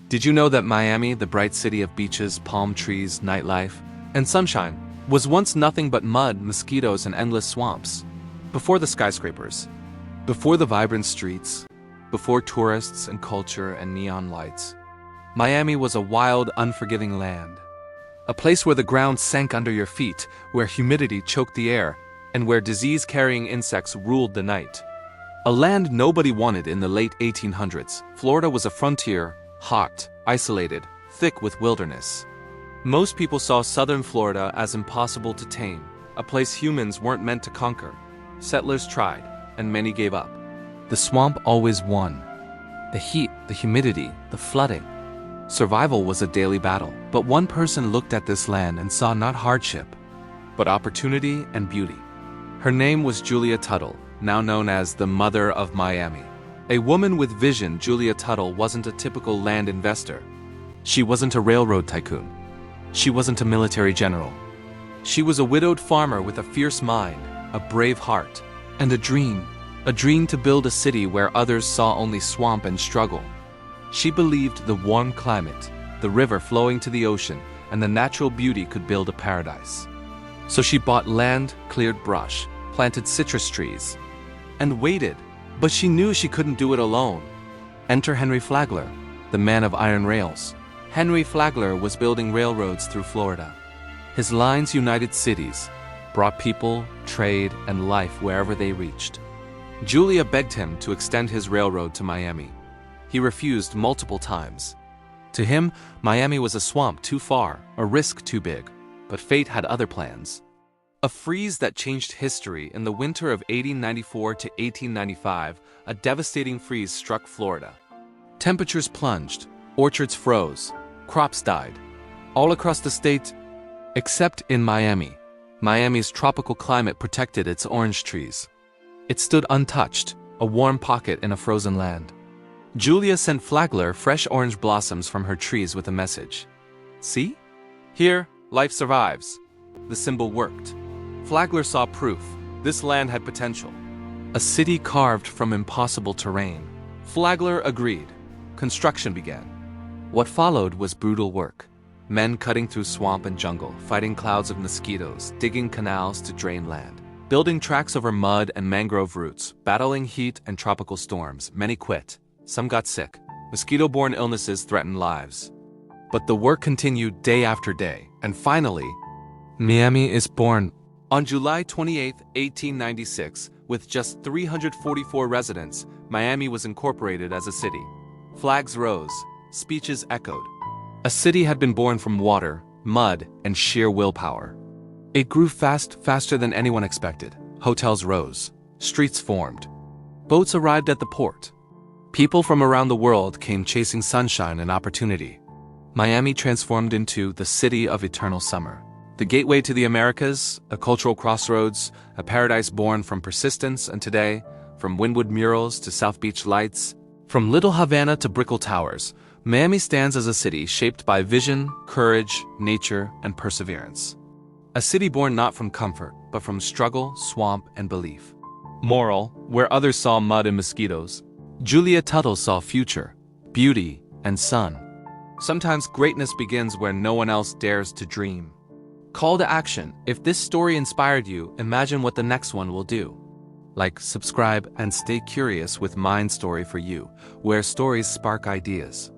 Did you know that Miami, the bright city of beaches, palm trees, nightlife, and sunshine, was once nothing but mud, mosquitoes, and endless swamps? Before the skyscrapers, before the vibrant streets, before tourists and culture and neon lights, Miami was a wild, unforgiving land. A place where the ground sank under your feet, where humidity choked the air, and where disease-carrying insects ruled the night. A land nobody wanted in the late 1800s, Florida was a frontier, hot, isolated, thick with wilderness. Most people saw southern Florida as impossible to tame, a place humans weren't meant to conquer. Settlers tried, and many gave up. The swamp always won. The heat, the humidity, the flooding. Survival was a daily battle, but one person looked at this land and saw not hardship, but opportunity and beauty. Her name was Julia Tuttle, now known as the Mother of Miami. A woman with vision, Julia Tuttle wasn't a typical land investor. She wasn't a railroad tycoon. She wasn't a military general. She was a widowed farmer with a fierce mind, a brave heart, and a dream to build a city where others saw only swamp and struggle. She believed the warm climate, the river flowing to the ocean, and the natural beauty could build a paradise. So she bought land, cleared brush, planted citrus trees, and waited. But she knew she couldn't do it alone. Enter Henry Flagler, the man of iron rails. Henry Flagler was building railroads through Florida. His lines united cities, brought people, trade, and life wherever they reached. Julia begged him to extend his railroad to Miami. He refused multiple times. To him, Miami was a swamp too far, a risk too big. But fate had other plans. A freeze that changed history. In the winter of 1894 to 1895, a devastating freeze struck Florida. Temperatures plunged, orchards froze, crops died. All across the state, except in Miami. Miami's tropical climate protected its orange trees. It stood untouched, a warm pocket in a frozen land. Julia sent Flagler fresh orange blossoms from her trees with a message. See? Here, life survives. The symbol worked. Flagler saw proof. This land had potential. A city carved from impossible terrain. Flagler agreed. Construction began. What followed was brutal work. Men cutting through swamp and jungle, fighting clouds of mosquitoes, digging canals to drain land, building tracks over mud and mangrove roots, battling heat and tropical storms. Many quit. Some got sick. Mosquito-borne illnesses threatened lives. But the work continued day after day, and finally, Miami is born. On July 28, 1896, with just 344 residents, Miami was incorporated as a city. Flags rose, speeches echoed. A city had been born from water, mud, and sheer willpower. It grew faster than anyone expected. Hotels rose, streets formed. Boats arrived at the port. People from around the world came chasing sunshine and opportunity. Miami transformed into the city of eternal summer. The gateway to the Americas, a cultural crossroads, a paradise born from persistence, and today, from Wynwood murals to South Beach lights, from Little Havana to Brickell Towers, Miami stands as a city shaped by vision, courage, nature, and perseverance. A city born not from comfort, but from struggle, swamp, and belief. Moral, where others saw mud and mosquitoes, Julia Tuttle saw future, beauty, and sun. Sometimes greatness begins where no one else dares to dream. Call to action. If this story inspired you, imagine what the next one will do. Like, subscribe, and stay curious with Mind Story for You, where stories spark ideas.